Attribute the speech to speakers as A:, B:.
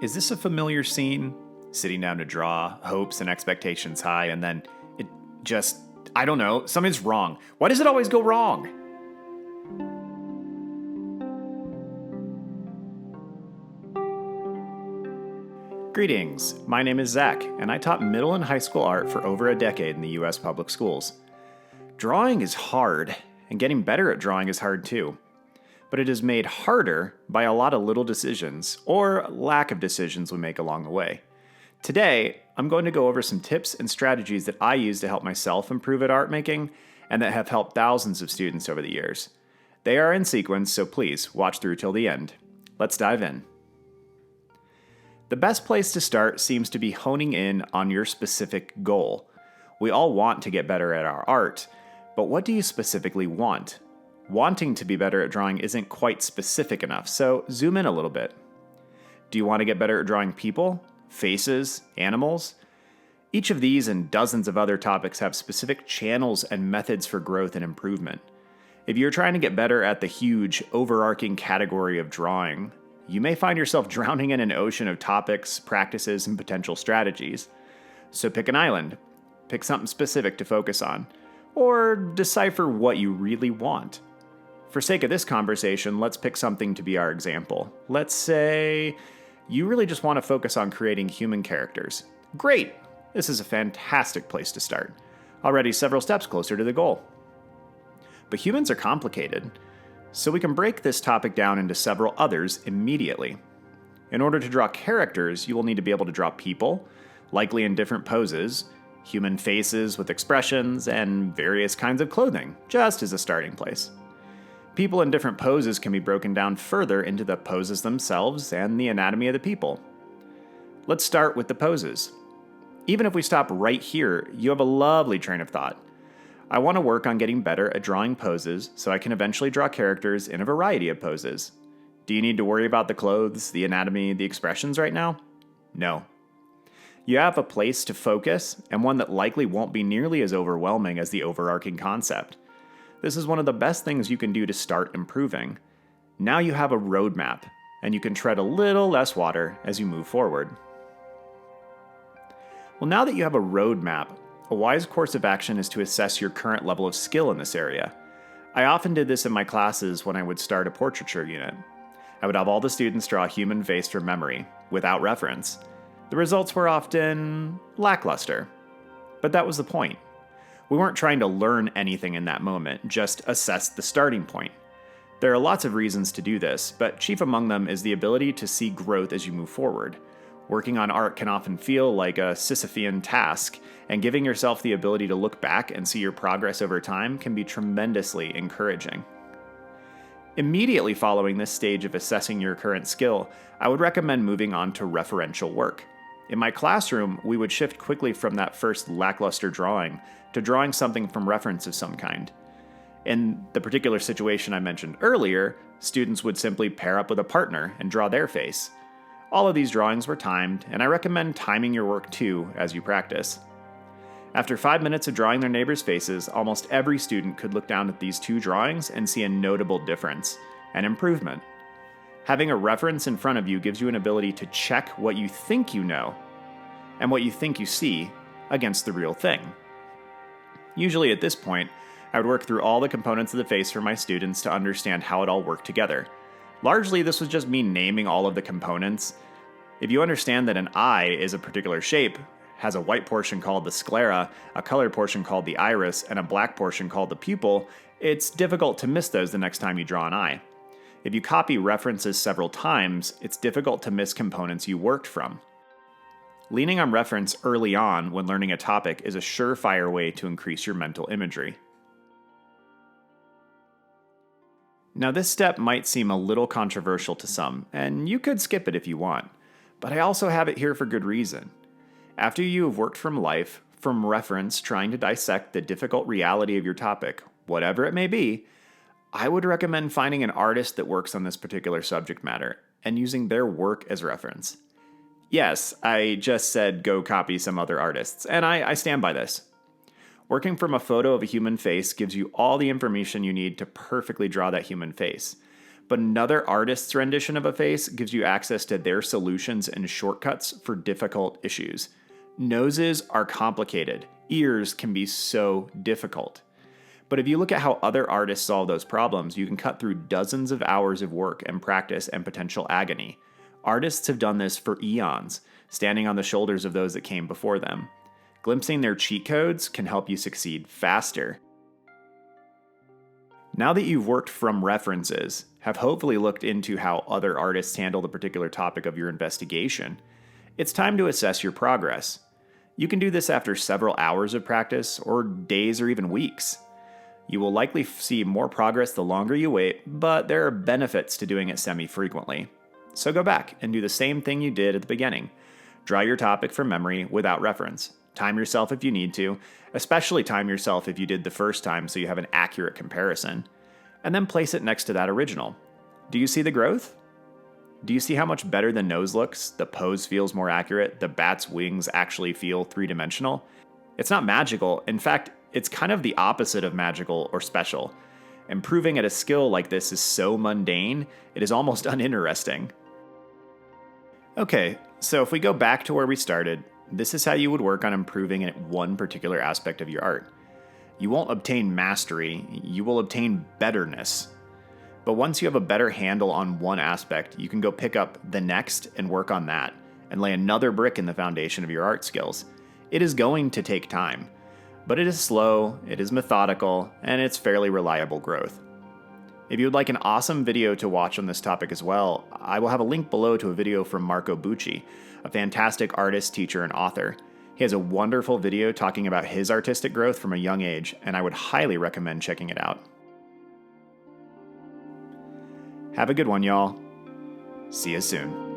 A: Is this a familiar scene? Sitting down to draw, hopes and expectations high, and then it just, I don't know, something's wrong. Why does it always go wrong? Greetings, my name is Zach, and I taught middle and high school art for over a decade in the US public schools. Drawing is hard, and getting better at drawing is hard too. But it is made harder by a lot of little decisions, or lack of decisions we make along the way. Today, I'm going to go over some tips and strategies that I use to help myself improve at art making, and that have helped thousands of students over the years. They are in sequence, so please watch through till the end. Let's dive in. The best place to start seems to be honing in on your specific goal. We all want to get better at our art, but what do you specifically want? Wanting to be better at drawing isn't quite specific enough, so zoom in a little bit. Do you want to get better at drawing people, faces, animals? Each of these and dozens of other topics have specific channels and methods for growth and improvement. If you're trying to get better at the huge, overarching category of drawing, you may find yourself drowning in an ocean of topics, practices, and potential strategies. So pick an island, pick something specific to focus on, or decipher what you really want. For sake of this conversation, let's pick something to be our example. Let's say you really just want to focus on creating human characters. Great! This is a fantastic place to start. Already several steps closer to the goal. But humans are complicated, so we can break this topic down into several others immediately. In order to draw characters, you will need to be able to draw people, likely in different poses, human faces with expressions, and various kinds of clothing, just as a starting place. People in different poses can be broken down further into the poses themselves and the anatomy of the people. Let's start with the poses. Even if we stop right here, you have a lovely train of thought. I want to work on getting better at drawing poses so I can eventually draw characters in a variety of poses. Do you need to worry about the clothes, the anatomy, the expressions right now? No. You have a place to focus, and one that likely won't be nearly as overwhelming as the overarching concept. This is one of the best things you can do to start improving. Now you have a roadmap, and you can tread a little less water as you move forward. Well, now that you have a roadmap, a wise course of action is to assess your current level of skill in this area. I often did this in my classes when I would start a portraiture unit. I would have all the students draw a human face from memory, without reference. The results were often lackluster. But that was the point. We weren't trying to learn anything in that moment, just assess the starting point. There are lots of reasons to do this, but chief among them is the ability to see growth as you move forward. Working on art can often feel like a Sisyphean task, and giving yourself the ability to look back and see your progress over time can be tremendously encouraging. Immediately following this stage of assessing your current skill, I would recommend moving on to referential work. In my classroom, we would shift quickly from that first lackluster drawing to drawing something from reference of some kind. In the particular situation I mentioned earlier, students would simply pair up with a partner and draw their face. All of these drawings were timed, and I recommend timing your work too as you practice. After 5 minutes of drawing their neighbors' faces, almost every student could look down at these two drawings and see a notable difference, an improvement. Having a reference in front of you gives you an ability to check what you think you know and what you think you see against the real thing. Usually at this point, I would work through all the components of the face for my students to understand how it all worked together. Largely, this was just me naming all of the components. If you understand that an eye is a particular shape, has a white portion called the sclera, a colored portion called the iris, and a black portion called the pupil, it's difficult to miss those the next time you draw an eye. If you copy references several times, it's difficult to miss components you worked from. Leaning on reference early on when learning a topic is a surefire way to increase your mental imagery. Now, this step might seem a little controversial to some, and you could skip it if you want, but I also have it here for good reason. After you have worked from life, from reference, trying to dissect the difficult reality of your topic, whatever it may be, I would recommend finding an artist that works on this particular subject matter and using their work as reference. Yes, I just said go copy some other artists, and I stand by this. Working from a photo of a human face gives you all the information you need to perfectly draw that human face. but another artist's rendition of a face gives you access to their solutions and shortcuts for difficult issues. Noses are complicated. Ears can be so difficult. But if you look at how other artists solve those problems, you can cut through dozens of hours of work and practice and potential agony. Artists have done this for eons, standing on the shoulders of those that came before them. Glimpsing their cheat codes can help you succeed faster. Now that you've worked from references, have hopefully looked into how other artists handle the particular topic of your investigation, it's time to assess your progress. You can do this after several hours of practice, or days or even weeks. You will likely see more progress the longer you wait, but there are benefits to doing it semi-frequently. So go back and do the same thing you did at the beginning. Draw your topic from memory without reference. Time yourself if you need to, especially time yourself if you did the first time so you have an accurate comparison. And then place it next to that original. Do you see the growth? Do you see how much better the nose looks, the pose feels more accurate, the bat's wings actually feel three-dimensional? It's not magical. In fact, it's kind of the opposite of magical or special. Improving at a skill like this is so mundane, it is almost uninteresting. Okay, so if we go back to where we started, this is how you would work on improving at one particular aspect of your art. You won't obtain mastery, you will obtain betterness. But once you have a better handle on one aspect, you can go pick up the next and work on that, and lay another brick in the foundation of your art skills. It is going to take time, but it is slow, it is methodical, and it's fairly reliable growth. If you would like an awesome video to watch on this topic as well, I will have a link below to a video from Marco Bucci, a fantastic artist, teacher, and author. He has a wonderful video talking about his artistic growth from a young age, and I would highly recommend checking it out. Have a good one, y'all. See you soon.